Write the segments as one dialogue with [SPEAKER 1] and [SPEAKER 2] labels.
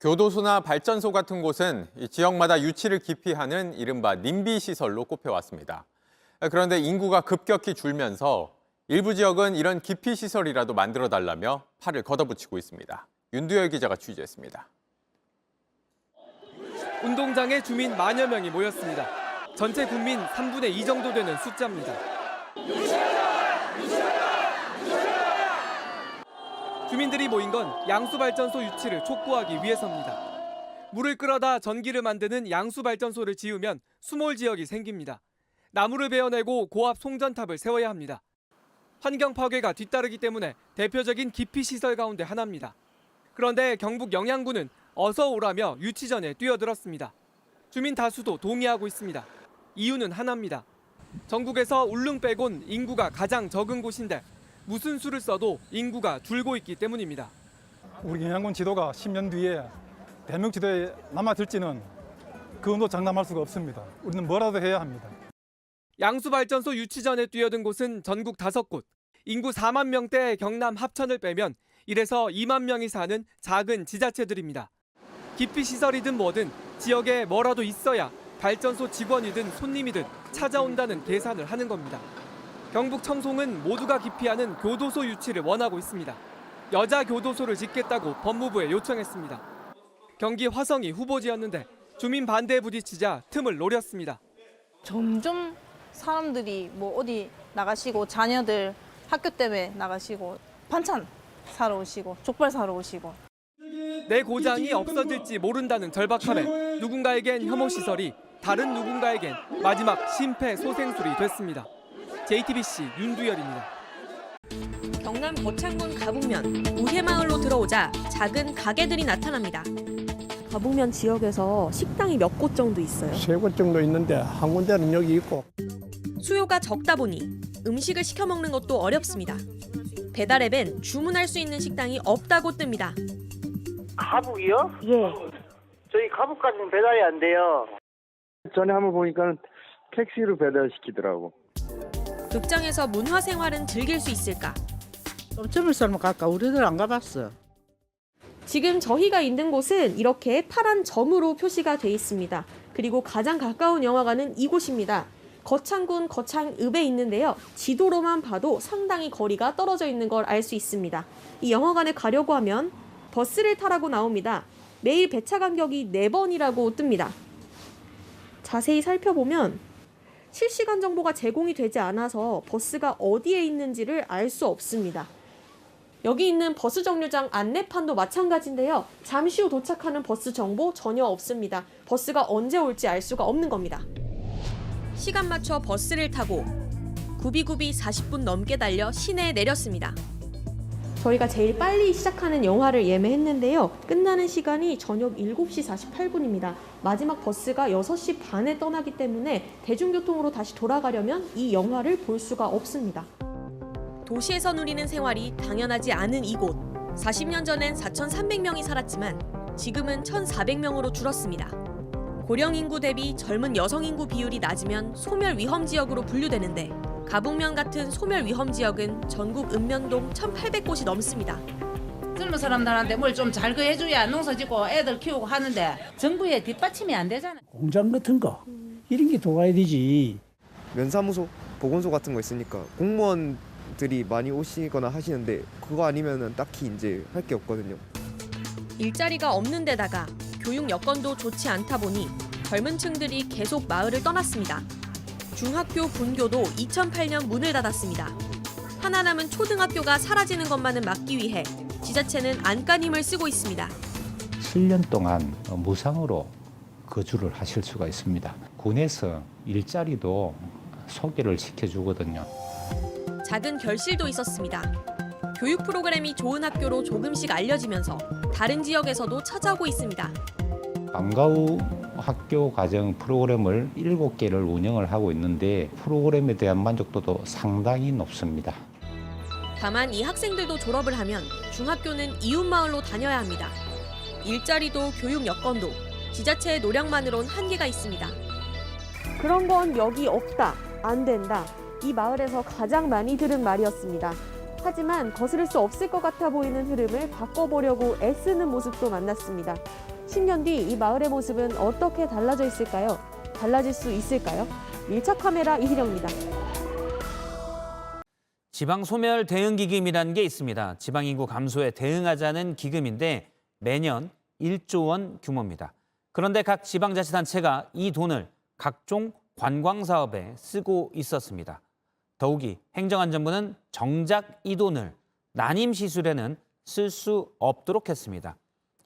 [SPEAKER 1] 교도소나 발전소 같은 곳은 이 지역마다 유치를 기피하는 이른바 님비 시설로 꼽혀왔습니다. 그런데 인구가 급격히 줄면서 일부 지역은 이런 기피 시설이라도 만들어달라며 팔을 걷어붙이고 있습니다. 윤두열 기자가 취재했습니다.
[SPEAKER 2] 운동장에 주민 만여 명이 모였습니다. 전체 국민 3분의 2 정도 되는 숫자입니다. 주민들이 모인 건 양수발전소 유치를 촉구하기 위해서입니다. 물을 끌어다 전기를 만드는 양수발전소를 지으면 수몰 지역이 생깁니다. 나무를 베어내고 고압 송전탑을 세워야 합니다. 환경 파괴가 뒤따르기 때문에 대표적인 기피 시설 가운데 하나입니다. 그런데 경북 영양군은 어서 오라며 유치전에 뛰어들었습니다. 주민 다수도 동의하고 있습니다. 이유는 하나입니다. 전국에서 울릉 빼곤 인구가 가장 적은 곳인데 무슨 수를 써도 인구가 줄고 있기 때문입니다.
[SPEAKER 3] 우리 영양군 지도가 10년 뒤에 대명 지도에 남아들지는 그것도 장담할 수가 없습니다. 우리는 뭐라도 해야 합니다.
[SPEAKER 2] 양수발전소 유치전에 뛰어든 곳은 전국 5곳. 인구 4만 명대의 경남 합천을 빼면 1에서 2만 명이 사는 작은 지자체들입니다. 기피시설이든 뭐든 지역에 뭐라도 있어야 발전소 직원이든 손님이든 찾아온다는 계산을 하는 겁니다. 경북 청송은 모두가 기피하는 교도소 유치를 원하고 있습니다. 여자 교도소를 짓겠다고 법무부에 요청했습니다. 경기 화성이 후보지였는데 주민 반대에 부딪히자 틈을 노렸습니다.
[SPEAKER 4] 점점 사람들이 뭐 어디 나가시고 자녀들 학교 때문에 나가시고 반찬 사러 오시고 족발 사러 오시고
[SPEAKER 2] 내 고장이 없어질지 모른다는 절박함에 누군가에겐 혐오시설이 다른 누군가에겐 마지막 심폐소생술이 됐습니다. JTBC 윤두열입니다.
[SPEAKER 5] 경남 거창군 가북면 우회마을로 들어오자 작은 가게들이 나타납니다.
[SPEAKER 6] 가북면 지역에서 식당이 몇 곳 정도 있어요?
[SPEAKER 7] 3곳 정도 있는데 한 군데는 여기 있고.
[SPEAKER 5] 수요가 적다 보니 음식을 시켜 먹는 것도 어렵습니다. 배달 앱엔 주문할 수 있는 식당이 없다고 뜹니다.
[SPEAKER 8] 가북이요?
[SPEAKER 6] 예.
[SPEAKER 8] 저희 가북까지는 배달이 안 돼요.
[SPEAKER 7] 전에 한번 보니까 택시로 배달시키더라고.
[SPEAKER 5] 극장에서 문화생활은 즐길 수 있을까?
[SPEAKER 9] 점을 썰면 갈까? 우리들 안 가봤어.
[SPEAKER 6] 지금 저희가 있는 곳은 이렇게 파란 점으로 표시가 돼 있습니다. 그리고 가장 가까운 영화관은 이곳입니다. 거창군 거창읍에 있는데요. 지도로만 봐도 상당히 거리가 떨어져 있는 걸 알 수 있습니다. 이 영화관에 가려고 하면 버스를 타라고 나옵니다. 매일 배차 간격이 4번이라고 뜹니다. 자세히 살펴보면 실시간 정보가 제공이 되지 않아서 버스가 어디에 있는지를 알 수 없습니다. 여기 있는 버스 정류장 안내판도 마찬가지인데요. 잠시 후 도착하는 버스 정보 전혀 없습니다. 버스가 언제 올지 알 수가 없는 겁니다.
[SPEAKER 5] 시간 맞춰 버스를 타고 구비구비 40분 넘게 달려 시내에 내렸습니다.
[SPEAKER 6] 저희가 제일 빨리 시작하는 영화를 예매했는데요. 끝나는 시간이 저녁 7시 48분입니다. 마지막 버스가 6시 반에 떠나기 때문에 대중교통으로 다시 돌아가려면 이 영화를 볼 수가 없습니다.
[SPEAKER 5] 도시에서 누리는 생활이 당연하지 않은 이곳. 40년 전엔 4,300명이 살았지만 지금은 1,400명으로 줄었습니다. 고령 인구 대비 젊은 여성 인구 비율이 낮으면 소멸 위험 지역으로 분류되는데 가북면 같은 소멸 위험 지역은 전국 읍면동 1,800곳이 넘습니다.
[SPEAKER 9] 젊은 사람들한테 뭘 좀 잘 해줘야 농사 짓고 애들 키우고 하는데 정부의 뒷받침이 안 되잖아.
[SPEAKER 7] 공장 같은 거 이런 게 도와야 되지.
[SPEAKER 10] 면사무소, 보건소 같은 거 있으니까 공무원들이 많이 오시거나 하시는데 그거 아니면은 딱히 이제 할 게 없거든요.
[SPEAKER 5] 일자리가 없는 데다가 교육 여건도 좋지 않다 보니 젊은 층들이 계속 마을을 떠났습니다. 중학교 분교도 2008년 문을 닫았습니다. 하나 남은 초등학교가 사라지는 것만은 막기 위해 지자체는 안간힘을 쓰고 있습니다.
[SPEAKER 11] 7년 동안 무상으로 거주를 하실 수가 있습니다. 군에서 일자리도 소개를 시켜주거든요. 작은
[SPEAKER 5] 결실도 있었습니다. 교육 프로그램이 좋은 학교로 조금씩 알려지면서 다른 지역에서도 찾아오고 있습니다.
[SPEAKER 11] 방과 후 학교 과정 프로그램을 7개를 운영을 하고 있는데 프로그램에 대한 만족도도 상당히 높습니다.
[SPEAKER 5] 다만 이 학생들도 졸업을 하면 중학교는 이웃마을로 다녀야 합니다. 일자리도 교육 여건도 지자체의 노력만으론 한계가 있습니다.
[SPEAKER 6] 그런 건 여기 없다, 안 된다. 이 마을에서 가장 많이 들은 말이었습니다. 하지만 거스를 수 없을 것 같아 보이는 흐름을 바꿔보려고 애쓰는 모습도 만났습니다. 10년 뒤 이 마을의 모습은 어떻게 달라져 있을까요? 달라질 수 있을까요? 밀착 카메라 이희령입니다.
[SPEAKER 12] 지방소멸 대응기금이라는 게 있습니다. 지방인구 감소에 대응하자는 기금인데 매년 1조 원 규모입니다. 그런데 각 지방자치단체가 이 돈을 각종 관광사업에 쓰고 있었습니다. 더욱이 행정안전부는 정작 이 돈을 난임시술에는 쓸 수 없도록 했습니다.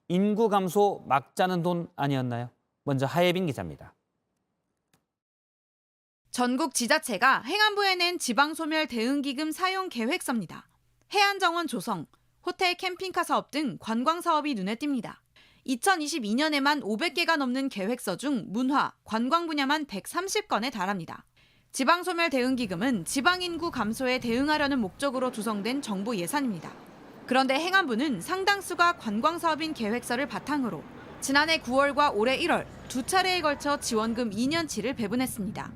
[SPEAKER 12] 인구 감소 막자는 돈 아니었나요? 먼저 하예빈 기자입니다.
[SPEAKER 13] 전국 지자체가 행안부에 낸 지방소멸 대응기금 사용 계획서입니다. 해안정원 조성, 호텔 캠핑카 사업 등 관광사업이 눈에 띕니다. 2022년에만 500개가 넘는 계획서 중 문화, 관광 분야만 130건에 달합니다. 지방소멸 대응기금은 지방인구 감소에 대응하려는 목적으로 조성된 정부 예산입니다. 그런데 행안부는 상당수가 관광사업인 계획서를 바탕으로 지난해 9월과 올해 1월 두 차례에 걸쳐 지원금 2년치를 배분했습니다.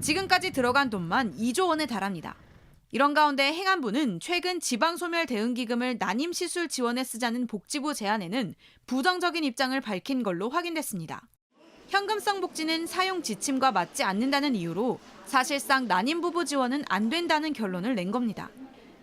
[SPEAKER 13] 지금까지 들어간 돈만 2조 원에 달합니다. 이런 가운데 행안부는 최근 지방소멸 대응기금을 난임시술 지원에 쓰자는 복지부 제안에는 부정적인 입장을 밝힌 걸로 확인됐습니다. 현금성 복지는 사용 지침과 맞지 않는다는 이유로 사실상 난임부부 지원은 안 된다는 결론을 낸 겁니다.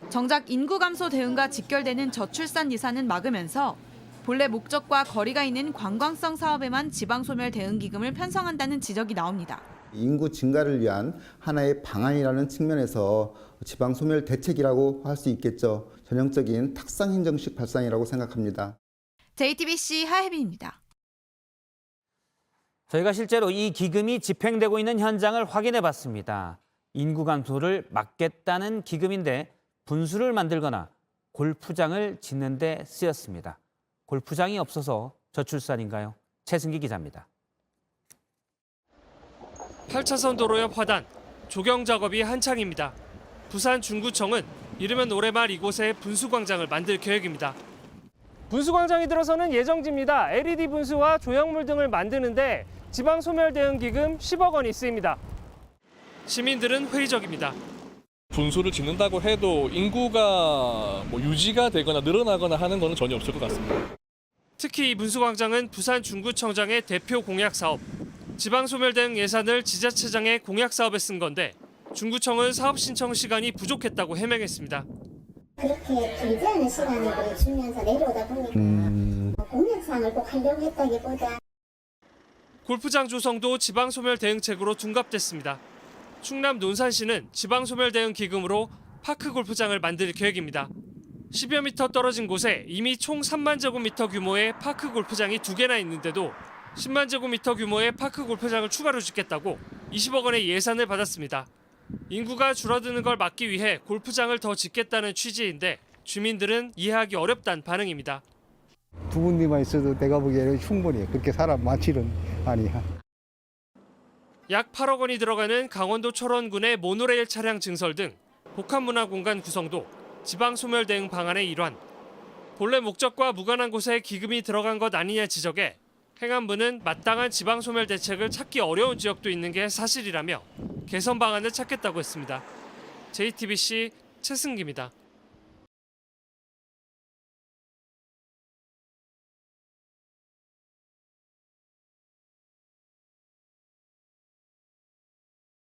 [SPEAKER 13] 정작 인구 감소 대응과 직결되는 저출산 예산은 막으면서 본래 목적과 거리가 있는 관광성 사업에만 지방소멸 대응기금을 편성한다는 지적이 나옵니다.
[SPEAKER 14] 인구 증가를 위한 하나의 방안이라는 측면에서 지방소멸 대책이라고 할 수 있겠죠. 전형적인 탁상 행정식 발상이라고 생각합니다.
[SPEAKER 13] JTBC 하혜빈입니다.
[SPEAKER 12] 저희가 실제로 이 기금이 집행되고 있는 현장을 확인해 봤습니다. 인구 감소를 막겠다는 기금인데 분수를 만들거나 골프장을 짓는 데 쓰였습니다. 골프장이 없어서 저출산인가요? 최승기 기자입니다.
[SPEAKER 2] 8차선 도로 옆 화단, 조경 작업이 한창입니다. 부산 중구청은 이르면 올해 말 이곳에 분수광장을 만들 계획입니다. 분수광장이 들어서는 예정지입니다. LED 분수와 조형물 등을 만드는데 지방소멸대응기금 10억 원이 쓰입니다. 시민들은 회의적입니다.
[SPEAKER 15] 분수를 짓는다고 해도 인구가 유지가 되거나 늘어나거나 하는 건 전혀 없을 것 같습니다.
[SPEAKER 2] 특히 이 분수광장은 부산 중구청장의 대표 공약 사업. 지방소멸 대응 예산을 지자체장의 공약 사업에 쓴 건데 중구청은 사업 신청 시간이 부족했다고 해명했습니다.
[SPEAKER 16] 그렇게 길지 않은 시간을 주면서 내려오다 보니까 공약사항을 꼭 하려고 했다기보다
[SPEAKER 2] 골프장 조성도 지방소멸 대응책으로 둔갑됐습니다. 충남 논산시는 지방소멸 대응 기금으로 파크 골프장을 만들 계획입니다. 10여 미터 떨어진 곳에 이미 총 3만 제곱미터 규모의 파크 골프장이 2개나 있는데도 10만 제곱미터 규모의 파크 골프장을 추가로 짓겠다고 20억 원의 예산을 받았습니다. 인구가 줄어드는 걸 막기 위해 골프장을 더 짓겠다는 취지인데 주민들은 이해하기 어렵다는 반응입니다.
[SPEAKER 17] 두 군데만 있어도 내가 보기에는 충분히 그렇게 사람 많지는 아니야.
[SPEAKER 2] 약 8억 원이 들어가는 강원도 철원군의 모노레일 차량 증설 등 복합문화공간 구성도 지방소멸 대응 방안의 일환. 본래 목적과 무관한 곳에 기금이 들어간 것 아니냐 지적에 행안부는 마땅한 지방소멸 대책을 찾기 어려운 지역도 있는 게 사실이라며 개선 방안을 찾겠다고 했습니다. JTBC 최승기입니다.